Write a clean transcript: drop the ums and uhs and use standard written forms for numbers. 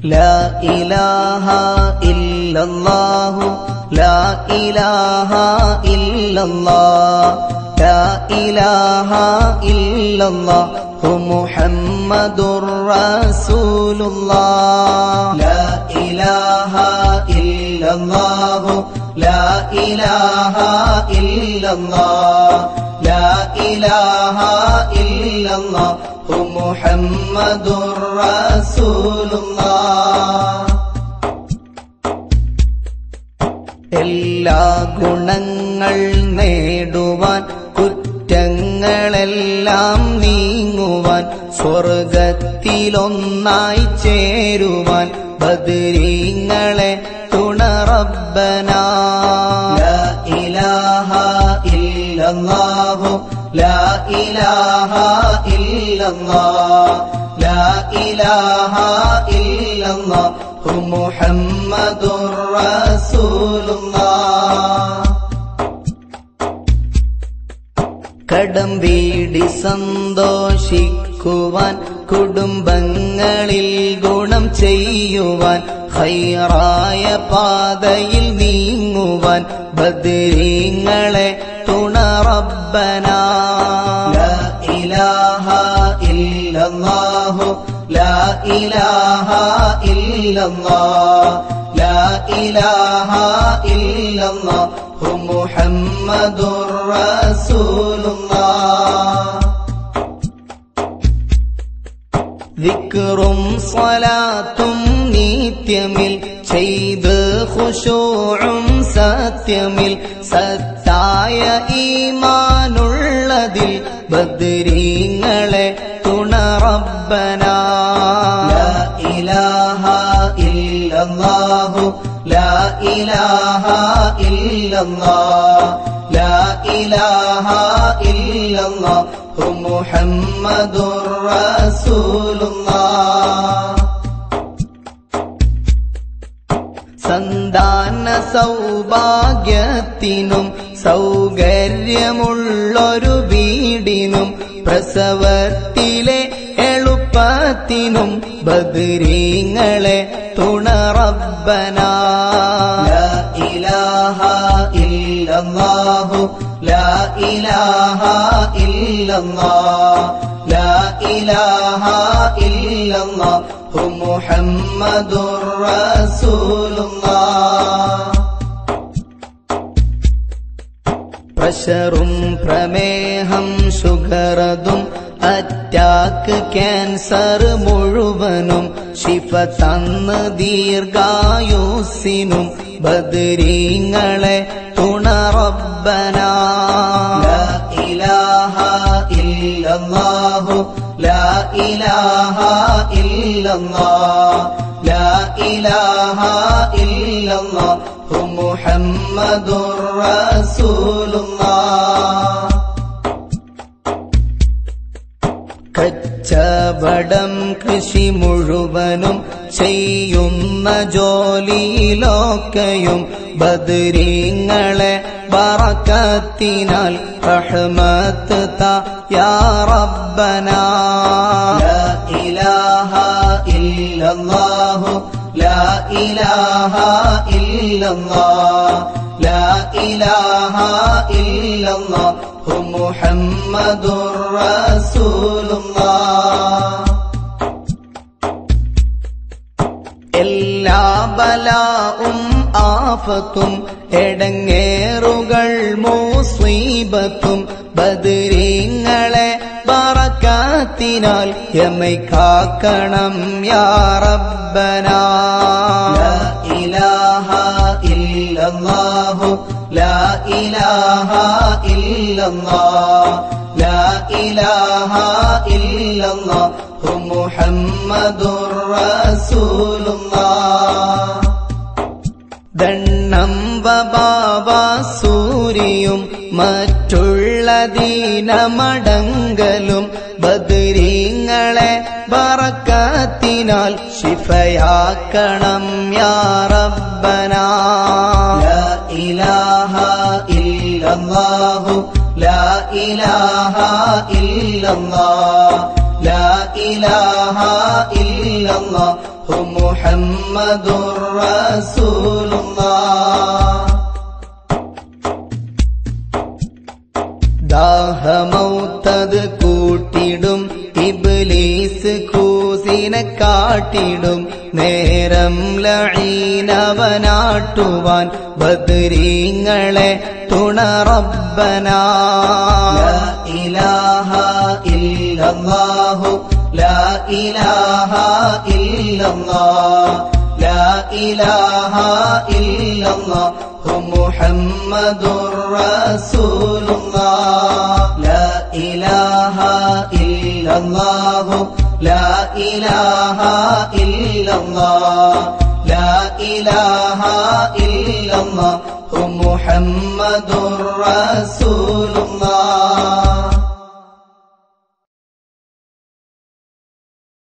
لا إله إلا الله لا إله إلا الله لا إله إلا الله محمد رسول الله لا إله إلا الله لا إله إلا الله لا إله إلا الله محمد رسول الله എല്ലാ ഗുണങ്ങൾ നേടുവാൻ കുറ്റങ്ങളെല്ലാം നീങ്ങുവാൻ സ്വർഗത്തിലൊന്നായി ചേരുവാൻ ബദരീങ്ങളെ തുണ റബ്ബനാ ലാ ഇലാഹ ഇല്ലല്ലാഹു ലാ ഇലാഹ ഇല്ലല്ലാഹ് ലാ ഇലാഹ ഇല്ലല്ലാഹു മുഹമ്മദുർ റസൂലുള്ളാഹ് കടം വീടി സന്തോഷിക്കുവാൻ കുടുംബങ്ങളിൽ ഗുണം ചെയ്യുവാൻ ഖൈറായ പാതയിൽ നീങ്ങുവാൻ ബദരീങ്ങളെ തുണ റബ്ബനാ ലാ ഇലാഹ ഇല്ലല്ലാഹു ലാ ഇലാഹ ഇല്ലല്ലാഹ് ലാ ഇലാഹ ഇല്ലല്ലാഹു മുഹമ്മദുർ റസൂലുള്ളാഹ് ദിക്റും സ്വലാത്തും നിത്യമിൽ ചെയ്ത് ഖുശൂഉം സത്യമിൽ സത്തായ ഈമാനുള്ളതിൽ ബദരീങ്ങളെ തുണ റബ്ബനാ ലാ ഇലാഹ ഇല്ലല്ലാഹു ലാ ഇലാഹ ഇല്ലല്ലാഹ് ലാ ഇലാഹ ഇല്ലല്ലാഹു മുഹമ്മദുർ റസൂലുള്ളാഹ് സന്താന സൗഭാഗ്യത്തിനും സൗകര്യമുള്ളൊരു വീടിനും പ്രസവത്തിലെ എളുപ്പത്തിനും ബദരീങ്ങളെ തുണ റബ്ബനാ ലാ ഇലാഹ ഇല്ലല്ലാഹു ലാ ഇലാഹ ഇല്ലല്ലാഹ് ലാ ഇലാഹ ഇല്ലല്ലാഹു മുഹമ്മദുർ റസൂലുള്ളാഹ് പ്രഷറും പ്രമേഹം ഷുഗറതും അറ്റാക്ക് ക്യാൻസർ മുഴുവനും ശിഫ തന്ന് ദീർഘായുസ്സിനും ബദരീങ്ങളെ തുണ റബ്ബനാ ലാ ഇലാഹ ഇല്ലല്ലാഹു ലാ ഇലാഹ ഇല്ലല്ലാഹ് ലാ ഇലാഹ ഇല്ലല്ലാഹു മുഹമ്മദുർ റസൂലുള്ളാഹ് കച്ചവടം കൃഷി മുഴുവനും ചെയ്യുന്ന ജോലിയിലൊക്കെയും ബദരീങ്ങളെ ബറക്കത്തിനാൽ റഹ്മത്ത് താ യാ റബ്ബനാ ലാ ഇലാഹ ഇല്ലല്ലാഹു ലാ ഇലാഹ ഇല്ലല്ലാഹ് ലാ ഇലാഹ ഇല്ലല്ലാഹു മുഹമ്മദുർ റസൂലുള്ളാഹ് എല്ലാ ബലാഉം ആഫത്തും എടങ്ങേറുകൾ മുസീബത്തും ബദരീങ്ങളെ ബറക്കത്തിനാൽ യമൈ കാക്കണം യാ റബ്ബനാ ലാ ഇലാഹ ഇല്ലല്ലാഹു ലാ ഇലാഹ ഇല്ലല്ലാഹ് ലാ ഇലാഹ ഇല്ലല്ലാഹു മുഹമ്മദുർ റസൂലുള്ളാഹ് ദണ്ണം വബാവ സൂരിയും മറ്റുള്ള ദീനമടങ്കലും ബദരീങ്ങളെ ബറക്കത്തിനാൽ ശിഫയാക്കണം യാ റബ്ബനാ ലാ ഇലാഹ ഇല്ലല്ലാഹു ലാ ഇലാഹ ഇല്ലല്ലാഹ് ലാ ഇലാഹ ഇല്ലല്ലാഹ് ഹു മുഹമ്മദുർ റസൂലുള്ളാഹ്. ദാഹമൗത്തത് കൂട്ടിടും ഇബ്ലീസ് കൂസിനെ കാട്ടിടും നേരം ലഈനവനാട്ടുവാൻ ബദ്രീങ്ങളെ തുണ റബ്ബനാ. ലാ ഇലാഹ ഇല്ലല്ലാഹു ലാ ഇലാഹ ഇല്ലല്ലാഹ് ലാ ഇലാഹ ഇല്ലല്ലാഹു മുഹമ്മദുർ റസൂലുള്ളാഹ്. ലാ ഇലാഹ ഇല്ലല്ലാഹു ലാ ഇലാഹ ഇല്ലല്ലാഹ് ലാ ഇലാഹ ഇല്ലല്ലാഹു മുഹമ്മദുർ റസൂലുള്ളാഹ്.